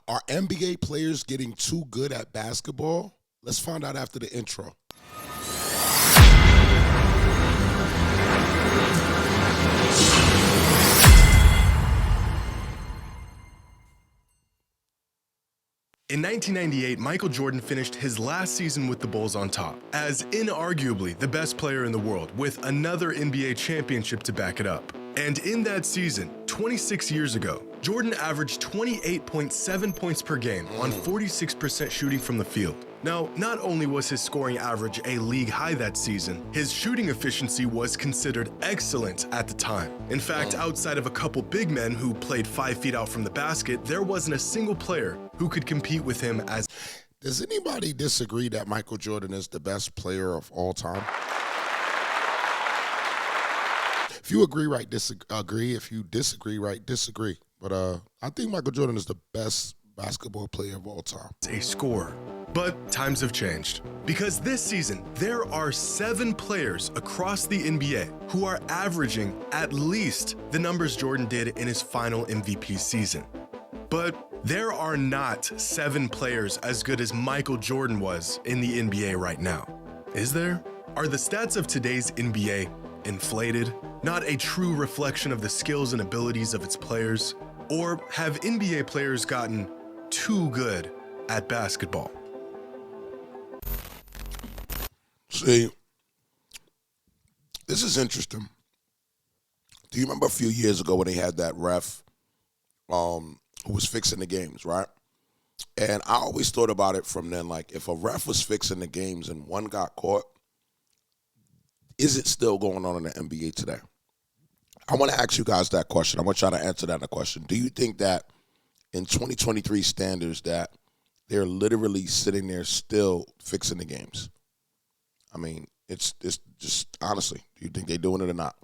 Are NBA players getting too good at basketball? Let's find out after the intro. In 1998, Michael Jordan finished his last season with the Bulls on top, as inarguably the best player in the world, with another NBA championship to back it up. And in that season, 26 years ago, Jordan averaged 28.7 points per game on 46% shooting from the field. Now, not only was his scoring average a league high that season, his shooting efficiency was considered excellent at the time. In fact, outside of a couple big men who played 5 feet out from the basket, there wasn't a single player who could compete with him as... Does anybody disagree that Michael Jordan is the best player of all time? If you agree, right, disagree. If you disagree, right, disagree. But I think Michael Jordan is the best basketball player of all time. A scorer. But times have changed. Because this season, there are 7 players across the NBA who are averaging at least the numbers Jordan did in his final MVP season. But there are not 7 players as good as Michael Jordan was in the NBA right now. Is there? Are the stats of today's NBA inflated, not a true reflection of the skills and abilities of its players? Or have NBA players gotten too good at basketball? See, this is interesting. Do you remember a few years ago when they had that ref who was fixing the games, right? And I always thought about it from then, like, if a ref was fixing the games and one got caught, is it still going on in the NBA today? I want to ask you guys that question. I want y'all to answer that question. Do you think that in 2023 standards that they're literally sitting there still fixing the games? I mean, it's just, honestly, do you think they're doing it or not?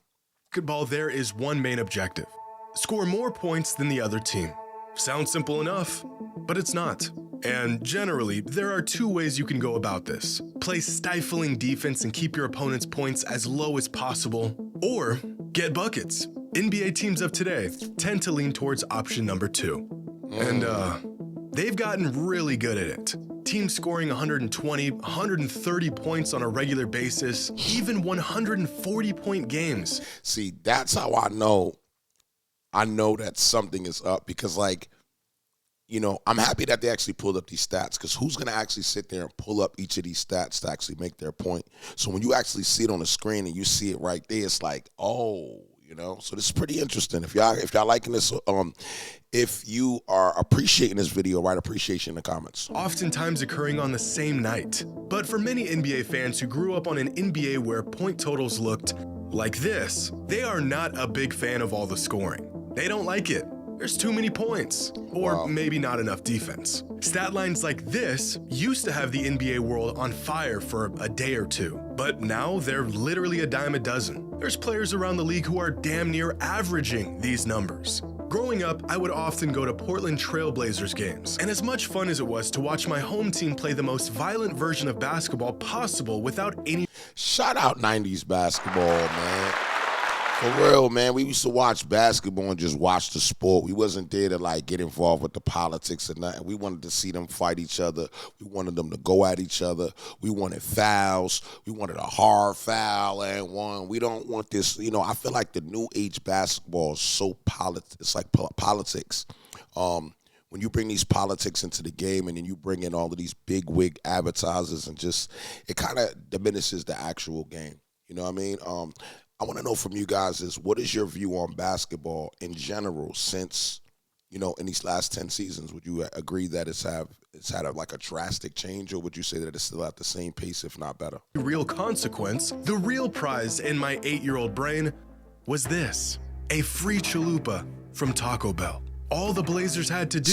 Basketball, there is one main objective: score more points than the other team. Sounds simple enough, but it's not. And generally, there are 2 ways you can go about this. Play stifling defense and keep your opponent's points as low as possible, or get buckets. NBA teams of today tend to lean towards option number 2. And they've gotten really good at it. Teams scoring 120, 130 points on a regular basis, even 140-point games. See, that's how I know that something is up, because, like, you know, I'm happy that they actually pulled up these stats, because who's going to actually sit there and pull up each of these stats to actually make their point? So when you actually see it on the screen and you see it right there, it's like, oh, you know. So this is pretty interesting. If y'all liking this, if you are appreciating this video, write appreciation in the comments. Oftentimes occurring on the same night. But for many NBA fans who grew up on an NBA where point totals looked like this, they are not a big fan of all the scoring. They don't like it. There's too many points, or maybe not enough defense. Stat lines like this used to have the NBA world on fire for a day or 2, but now they're literally a dime a dozen. There's players around the league who are damn near averaging these numbers. Growing up, I would often go to Portland Trail Blazers games, and as much fun as it was to watch my home team play the most violent version of basketball possible without any... Shout out 90s basketball, man. For real, man. We used to watch basketball and just watch the sport. We wasn't there to, like, get involved with the politics and nothing. We wanted to see them fight each other. We wanted them to go at each other. We wanted fouls. We wanted a hard foul and one. We don't want this. You know, I feel like the new age basketball is so it's like politics. When you bring these politics into the game and then you bring in all of these big wig advertisers, and just, it kind of diminishes the actual game. You know what I mean? I want to know from you guys is, what is your view on basketball in general since, you know, in these last 10 seasons? Would you agree that it's had a drastic change, or would you say that it's still at the same pace, if not better? Real consequence, the real prize in my 8-year-old brain was this: a free chalupa from Taco Bell. All the Blazers had to do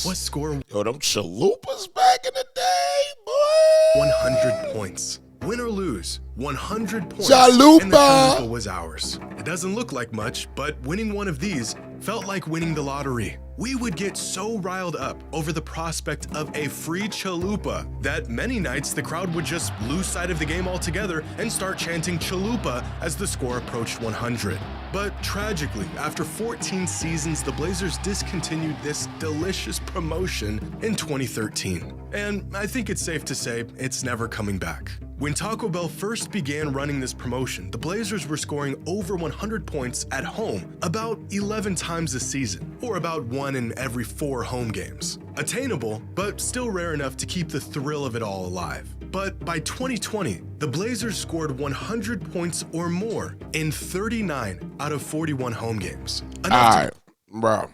was score... Yo, them chalupas back in the day, boy! 100 points. Win or lose, 100 points, Chalupa! And the chalupa was ours. It doesn't look like much, but winning one of these felt like winning the lottery. We would get so riled up over the prospect of a free chalupa that many nights the crowd would just lose sight of the game altogether and start chanting chalupa as the score approached 100. But tragically, after 14 seasons, the Blazers discontinued this delicious promotion in 2013. And I think it's safe to say it's never coming back. When Taco Bell first began running this promotion, the Blazers were scoring over 100 points at home about 11 times a season, or about 1 in every 4 home games. Attainable, but still rare enough to keep the thrill of it all alive. But by 2020, the Blazers scored 100 points or more in 39 out of 41 home games. All right, bro.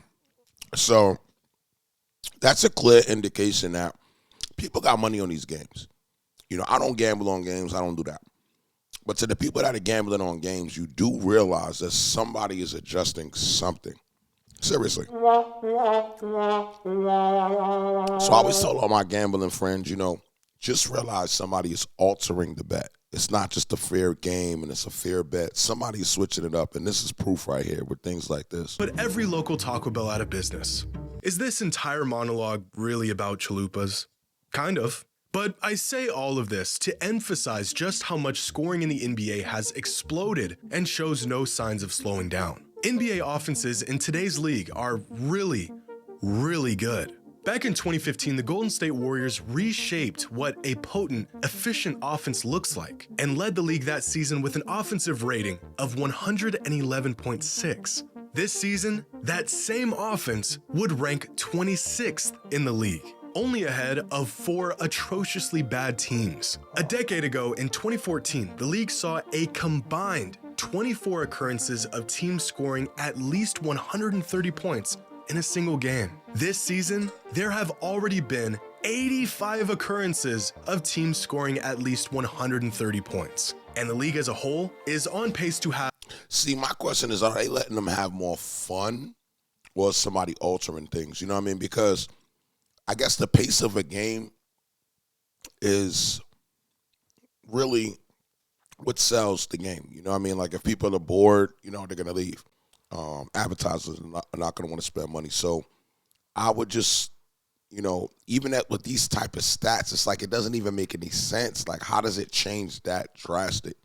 So that's a clear indication that people got money on these games. You know, I don't gamble on games. I don't do that. But to the people that are gambling on games, you do realize that somebody is adjusting something. Seriously. So I always tell all my gambling friends, you know, just realize somebody is altering the bet. It's not just a fair game and it's a fair bet. Somebody is switching it up, and this is proof right here with things like this. But every local Taco Bell out of business. Is this entire monologue really about chalupas? Kind of. But I say all of this to emphasize just how much scoring in the NBA has exploded and shows no signs of slowing down. NBA offenses in today's league are really, really good. Back in 2015, the Golden State Warriors reshaped what a potent, efficient offense looks like and led the league that season with an offensive rating of 111.6. This season, that same offense would rank 26th in the league, only ahead of 4 atrociously bad teams. A decade ago, in 2014, the league saw a combined 24 occurrences of teams scoring at least 130 points in a single game. This season, there have already been 85 occurrences of teams scoring at least 130 points. And the league as a whole is on pace to have... See, my question is, are they letting them have more fun, or is somebody altering things? You know what I mean? Because I guess the pace of a game is really what sells the game. You know what I mean? Like, if people are bored, you know, they're going to leave. Advertisers are not going to want to spend money. So I would just, you know, even with these type of stats, it's like it doesn't even make any sense. Like, how does it change that drastic?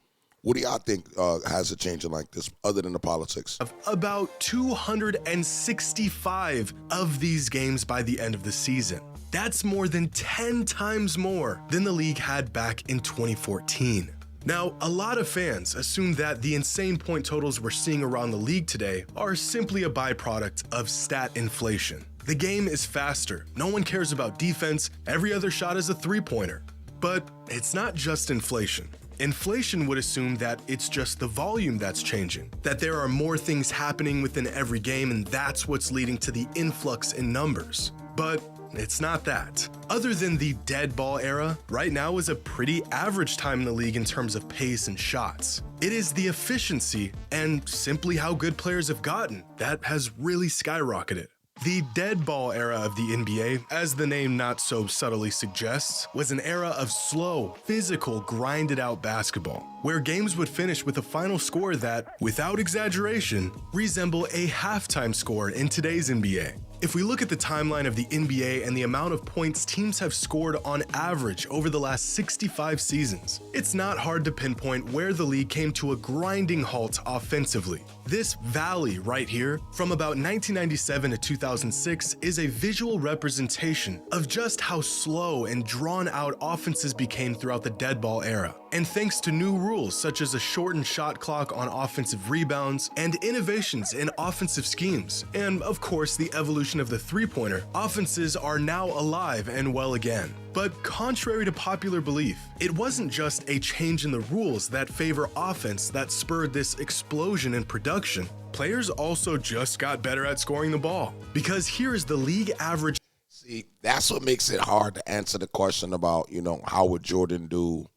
What do y'all think has it changing like this, other than the politics? About 265 of these games by the end of the season. That's more than 10 times more than the league had back in 2014. Now, a lot of fans assume that the insane point totals we're seeing around the league today are simply a byproduct of stat inflation. The game is faster, no one cares about defense, every other shot is a three-pointer. But it's not just inflation. Inflation would assume that it's just the volume that's changing, that there are more things happening within every game, and that's what's leading to the influx in numbers. But it's not that. Other than the dead ball era, right now is a pretty average time in the league in terms of pace and shots. It is the efficiency and simply how good players have gotten that has really skyrocketed. The dead ball era of the NBA, as the name not so subtly suggests, was an era of slow, physical, grinded-out basketball, where games would finish with a final score that, without exaggeration, resemble a halftime score in today's NBA. If we look at the timeline of the NBA and the amount of points teams have scored on average over the last 65 seasons, it's not hard to pinpoint where the league came to a grinding halt offensively. This valley right here, from about 1997 to 2006, is a visual representation of just how slow and drawn out offenses became throughout the dead ball era. And thanks to new rules such as a shortened shot clock on offensive rebounds and innovations in offensive schemes, and of course the evolution of the three-pointer, offenses are now alive and well again. But contrary to popular belief, it wasn't just a change in the rules that favor offense that spurred this explosion in production. Players also just got better at scoring the ball. Because here is the league average. See, that's what makes it hard to answer the question about, you know, how would Jordan do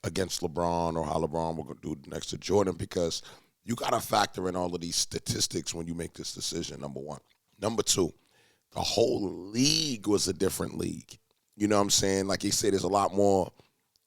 against LeBron, or how LeBron will do next to Jordan, because you got to factor in all of these statistics when you make this decision, number one. Number two, the whole league was a different league. You know what I'm saying? Like he said, there's a lot more,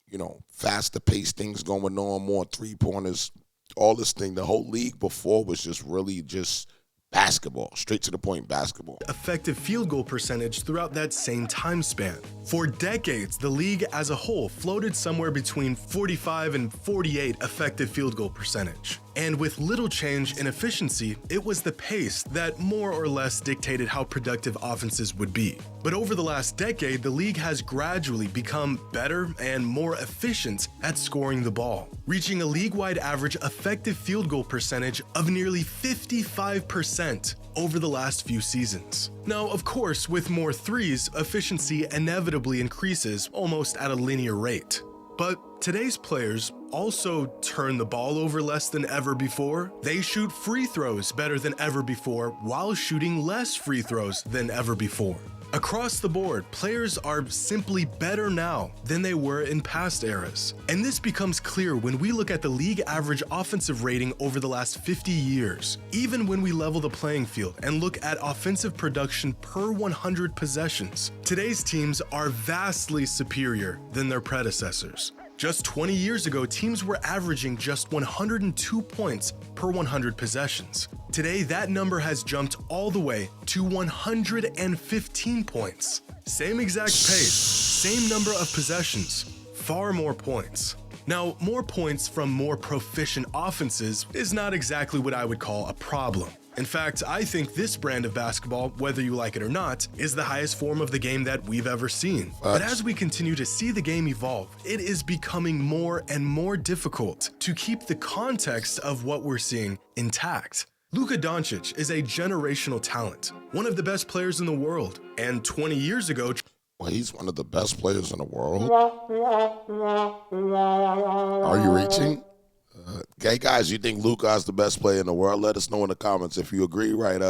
you know, faster paced things going on, more three-pointers, all this thing. The whole league before was just really just basketball, straight to the point basketball. Effective field goal percentage throughout that same time span. For decades, the league as a whole floated somewhere between 45 and 48 effective field goal percentage. And with little change in efficiency, it was the pace that more or less dictated how productive offenses would be. But over the last decade, the league has gradually become better and more efficient at scoring the ball, reaching a league-wide average effective field goal percentage of nearly 55% over the last few seasons. Now, of course, with more threes, efficiency inevitably increases almost at a linear rate. But today's players also turn the ball over less than ever before. They shoot free throws better than ever before while shooting less free throws than ever before. Across the board, players are simply better now than they were in past eras. And this becomes clear when we look at the league average offensive rating over the last 50 years. Even when we level the playing field and look at offensive production per 100 possessions, today's teams are vastly superior than their predecessors. Just 20 years ago, teams were averaging just 102 points per 100 possessions. Today, that number has jumped all the way to 115 points. Same exact pace, same number of possessions, far more points. Now, more points from more proficient offenses is not exactly what I would call a problem. In fact, I think this brand of basketball, whether you like it or not, is the highest form of the game that we've ever seen. But as we continue to see the game evolve, it is becoming more and more difficult to keep the context of what we're seeing intact. Luka Doncic is a generational talent, one of the best players in the world, and 20 years ago, Well, he's one of the best players in the world. Are you reaching? Okay, guys, you think Luka is the best player in the world? Let us know in the comments if you agree. Right?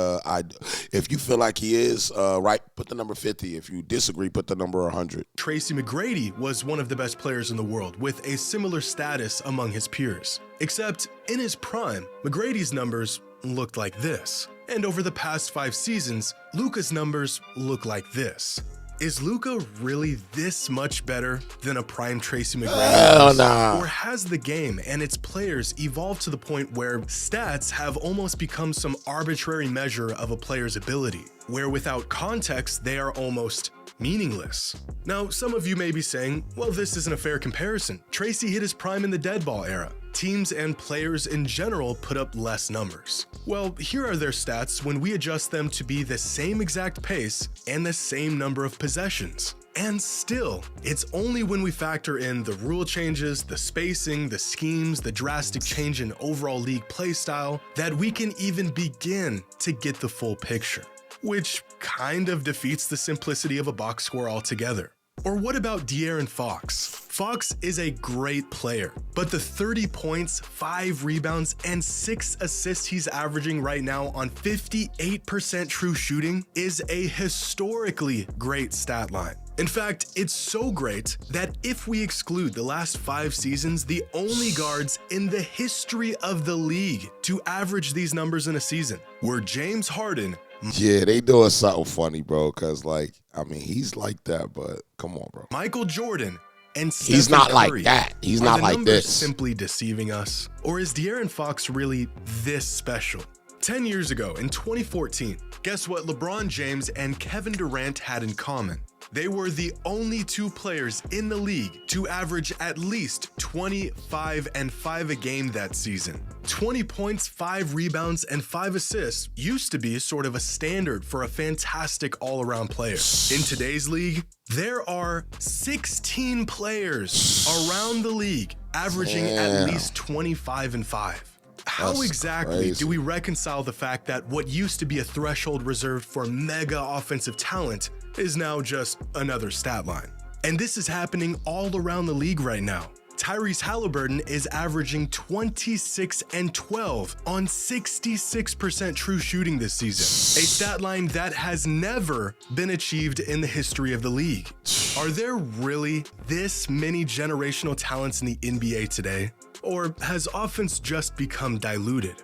If you feel like he is, right, put the number 50. If you disagree, put the number 100. Tracy McGrady was one of the best players in the world with a similar status among his peers. Except in his prime, McGrady's numbers looked like this. And over the past 5 seasons, Luka's numbers look like this. Is Luka really this much better than a prime Tracy McGrady? Hell nah. Or has the game and its players evolved to the point where stats have almost become some arbitrary measure of a player's ability, where without context, they are almost meaningless? Now, some of you may be saying, well, this isn't a fair comparison. Tracy hit his prime in the dead ball era. Teams and players in general put up less numbers. Well, here are their stats when we adjust them to be the same exact pace and the same number of possessions. And still, it's only when we factor in the rule changes, the spacing, the schemes, the drastic change in overall league play style that we can even begin to get the full picture, which kind of defeats the simplicity of a box score altogether. Or what about De'Aaron Fox? Fox is a great player, but the 30 points, 5 rebounds, and 6 assists he's averaging right now on 58% true shooting is a historically great stat line. In fact, it's so great that if we exclude the last 5 seasons, the only guards in the history of the league to average these numbers in a season were James Harden. Yeah, they doing something funny, bro, because, like, I mean, he's like that, but come on, bro. Michael Jordan and Stephen He's not Curry. like that. He's Are not the like numbers this. simply deceiving us? Or is De'Aaron Fox really this special? 10 years ago, in 2014, guess what LeBron James and Kevin Durant had in common? They were the only 2 players in the league to average at least 25 and 5 a game that season. 20 points, 5 rebounds, and 5 assists used to be sort of a standard for a fantastic all-around player. In today's league, there are 16 players around the league averaging at least 25 and 5. How That's exactly crazy. do we reconcile the fact that what used to be a threshold reserved for mega offensive talent is now just another stat line? And this is happening all around the league right now. Tyrese Halliburton is averaging 26 and 12 on 66% true shooting this season, a stat line that has never been achieved in the history of the league. Are there really this many generational talents in the NBA today? Or has offense just become diluted?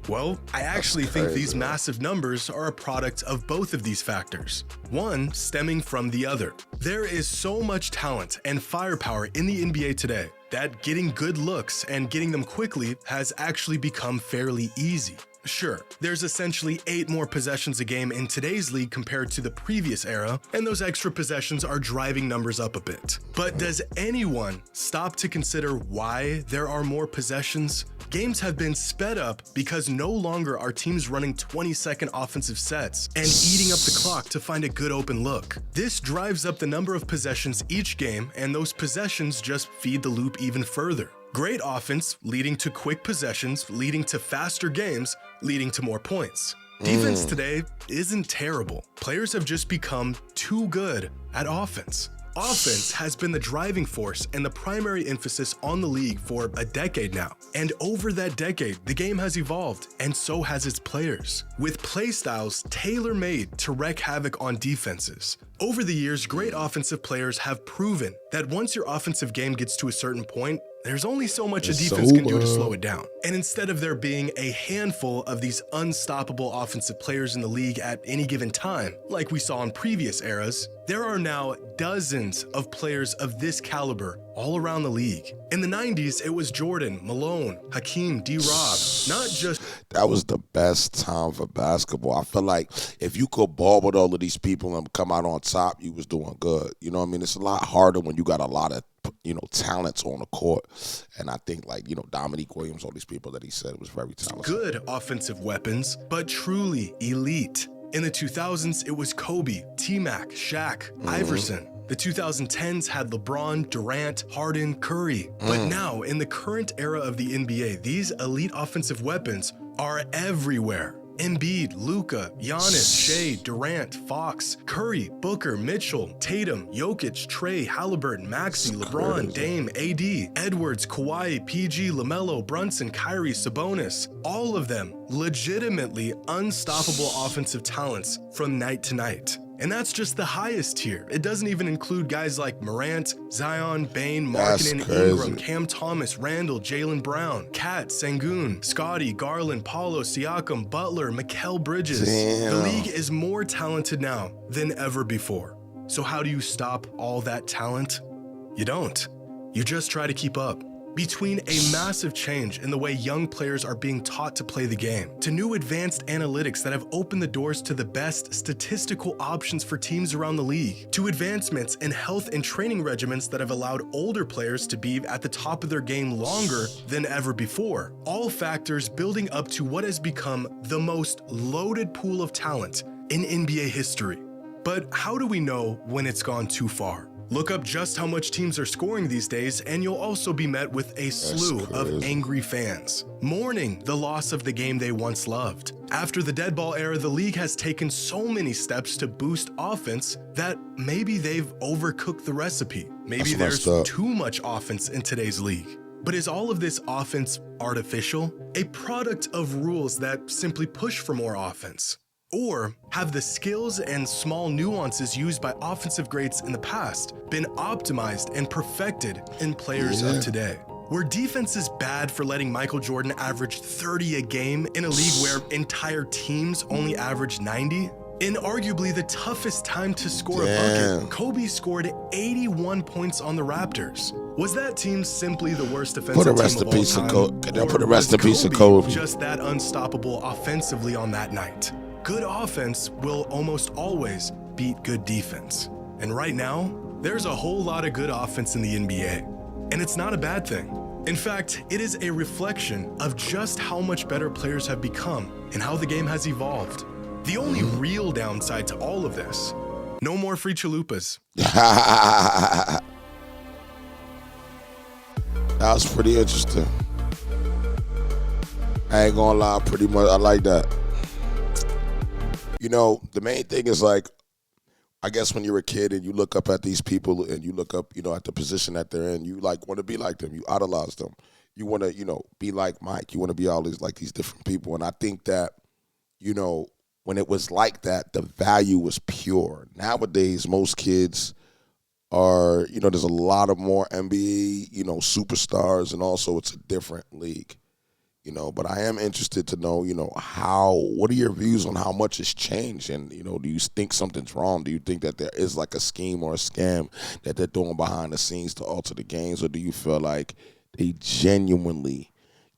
Well, I actually think these massive numbers are a product of both of these factors, one stemming from the other. There is so much talent and firepower in the NBA today that getting good looks and getting them quickly has actually become fairly easy. Sure, there's essentially 8 more possessions a game in today's league compared to the previous era, and those extra possessions are driving numbers up a bit. But does anyone stop to consider why there are more possessions? Games have been sped up because no longer are teams running 20-second offensive sets and eating up the clock to find a good open look. This drives up the number of possessions each game, and those possessions just feed the loop even further. Great offense leading to quick possessions, leading to faster games, leading to more points. Defense today isn't terrible. Players have just become too good at offense. Offense has been the driving force and the primary emphasis on the league for a decade now. And over that decade, the game has evolved, and so has its players, with playstyles tailor-made to wreak havoc on defenses. Over the years, great offensive players have proven that once your offensive game gets to a certain point, there's only so much a defense can do to slow it down. And instead of there being a handful of these unstoppable offensive players in the league at any given time, like we saw in previous eras, there are now dozens of players of this caliber all around the league. In the 90s, it was Jordan, Malone, Hakeem, D-Rob, not just... That was the best time for basketball. I feel like if you could ball with all of these people and come out on top, you was doing good. You know what I mean? It's a lot harder when you got a lot of, talents on the court. And I think, Dominique Williams, all these people that he said was very talented. Good offensive weapons, but truly elite. In the 2000s, it was Kobe, T-Mac, Shaq, Iverson. The 2010s had LeBron, Durant, Harden, Curry. But now, in the current era of the NBA, these elite offensive weapons are everywhere. Embiid, Luka, Giannis, Shea, Durant, Fox, Curry, Booker, Mitchell, Tatum, Jokic, Trey, Halliburton, Maxey, LeBron, Dame, AD, Edwards, Kawhi, PG, LaMelo, Brunson, Kyrie, Sabonis. All of them legitimately unstoppable offensive talents from night to night. And that's just the highest tier. It doesn't even include guys like Morant, Zion, Bane, Markkanen, Ingram, Cam Thomas, Randall, Jaylen Brown, Kat, Sengun, Scotty, Garland, Paulo, Siakam, Butler, Mikal Bridges. The league is more talented now than ever before. So how do you stop all that talent? You don't. You just try to keep up. Between a massive change in the way young players are being taught to play the game, to new advanced analytics that have opened the doors to the best statistical options for teams around the league, to advancements in health and training regimens that have allowed older players to be at the top of their game longer than ever before, all factors building up to what has become the most loaded pool of talent in NBA history. But how do we know when it's gone too far? Look up just how much teams are scoring these days, and you'll also be met with a slew of angry fans, mourning the loss of the game they once loved. After the dead ball era, the league has taken so many steps to boost offense that maybe they've overcooked the recipe. Maybe there's too much offense in today's league. But is all of this offense artificial? A product of rules that simply push for more offense? Or have the skills and small nuances used by offensive greats in the past been optimized and perfected in players of today? Were defenses bad for letting Michael Jordan average 30 a game in a league where entire teams only average 90? In arguably the toughest time to score a bucket, Kobe scored 81 points on the Raptors. Was that team simply the worst defensive team of all time? Put a rest in peace of Kobe. Just that unstoppable offensively on that night? Good offense will almost always beat good defense. And right now, there's a whole lot of good offense in the NBA. And it's not a bad thing. In fact, it is a reflection of just how much better players have become and how the game has evolved. The only real downside to all of this, no more free chalupas. That was pretty interesting. I ain't gonna lie, pretty much, I like that. The main thing is I guess when you're a kid and you look up at these people and you look up, at the position that they're in, you want to be like them. You idolize them. You want to, be like Mike. You want to be all these these different people. And I think that, when it was like that, the value was pure. Nowadays, most kids are, there's a lot of more NBA, superstars, and also it's a different league. But I am interested to know, what are your views on how much has changed? And, do you think something's wrong? Do you think that there is a scheme or a scam that they're doing behind the scenes to alter the games? Or do you feel like they genuinely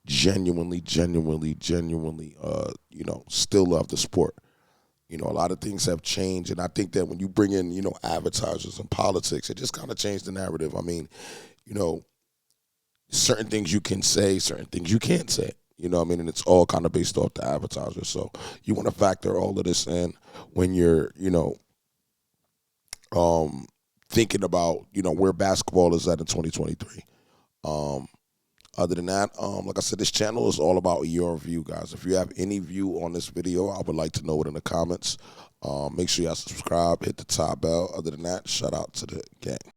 genuinely, still love the sport. A lot of things have changed, and I think that when you bring in, advertisers and politics, it just kind of changed the narrative. I mean, certain things you can say, certain things you can't say. And it's all kind of based off the advertiser. So you want to factor all of this in when you're, thinking about, where basketball is at in 2023. Other than that, like I said, this channel is all about your view, guys. If you have any view on this video, I would like to know it in the comments. Make sure y'all subscribe, hit the top bell. Other than that, shout out to the gang.